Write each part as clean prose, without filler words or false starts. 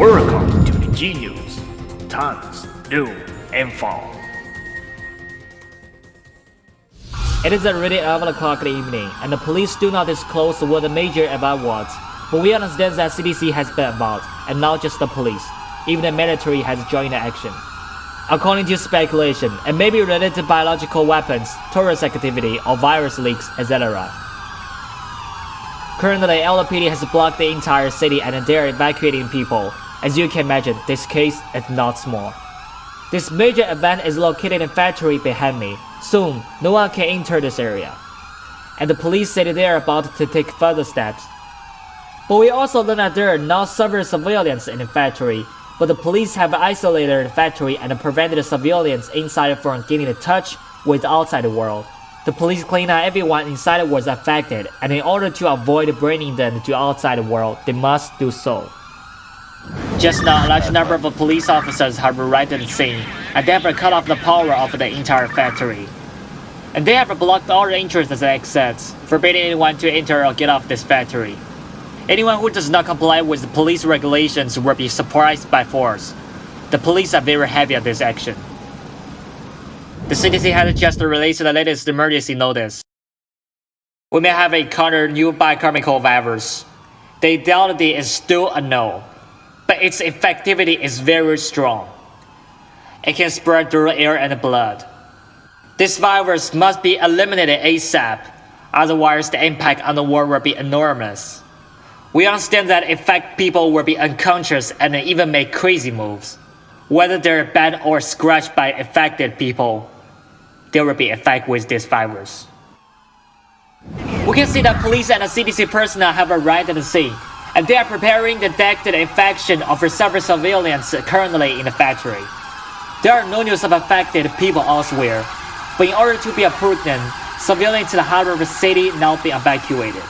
Welcome to the G News. Tons, new info. It is already 11 o'clock in the evening, and the police do not disclose what the major event was. But we understand that CDC has been involved, and not just the police. Even the military has joined the action. According to speculation, it may be related to biological weapons, terrorist activity, or virus leaks, etc. Currently, LAPD has blocked the entire city and they are evacuating people. As you can imagine, this case is not small. This major event is located in a factory behind me. Soon, no one can enter this area. And the police said they are about to take further steps. But we also learned that there are not several civilians in the factory, but the police have isolated the factory and prevented the civilians inside from getting in touch with the outside world. The police claim that everyone inside was affected, and in order to avoid bringing them to the outside world, they must do so. Just now, a large number of police officers have arrived at the scene, and they have cut off the power of the entire factory. And they have blocked all the entrances and exits, forbidding anyone to enter or get off this factory. Anyone who does not comply with the police regulations will be surprised by force. The police are very heavy on this action. The CDC has just released the latest emergency notice. We may have encountered new biochemical virus. The identity is still unknown, but its effectivity is very strong. It can spread through air and blood. This virus must be eliminated ASAP, otherwise the impact on the world will be enormous. We understand that affected people will be unconscious and even make crazy moves. Whether they're bad or scratched by affected people, they will be affected with this virus. We can see that police and the CDC personnel have arrived at the scene, and they are preparing to detect the infection of several civilians currently in the factory. There are no news of affected people elsewhere, but in order to be prudent, civilians in the heart of the city now be evacuated.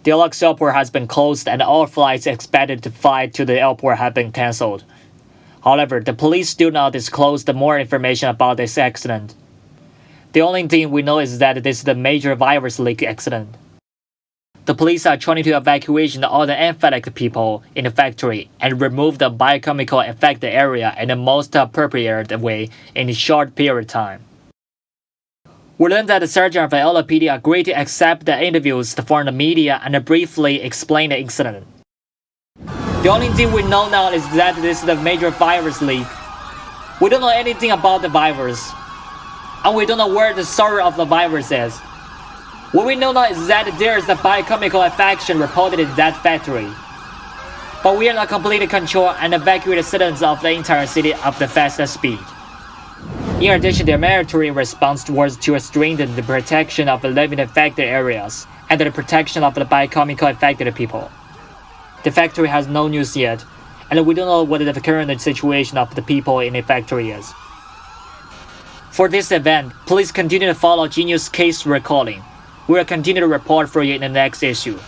The Alex airport has been closed and all flights expected to fly to the airport have been cancelled. However, the police still not disclose more information about this accident. The only thing we know is that this is a major virus leak accident. The police are trying to evacuate all the infected people in the factory and remove the biochemical affected area in the most appropriate way in a short period of time. We learned that the sergeant of the LAPD agreed to accept the interviews from the media and briefly explain the incident. The only thing we know now is that this is a major virus leak. We don't know anything about the virus, and we don't know where the source of the virus is. What we know now is that there is a biochemical infection reported in that factory. But we are not completely control and evacuate the citizens of the entire city at the fastest speed. In addition, the military response was to strengthen the protection of the living affected areas and the protection of the biochemical affected people. The factory has no news yet, and we don't know what the current situation of the people in the factory is. For this event, please continue to follow Genius case recording. We will continue to report for you in the next issue.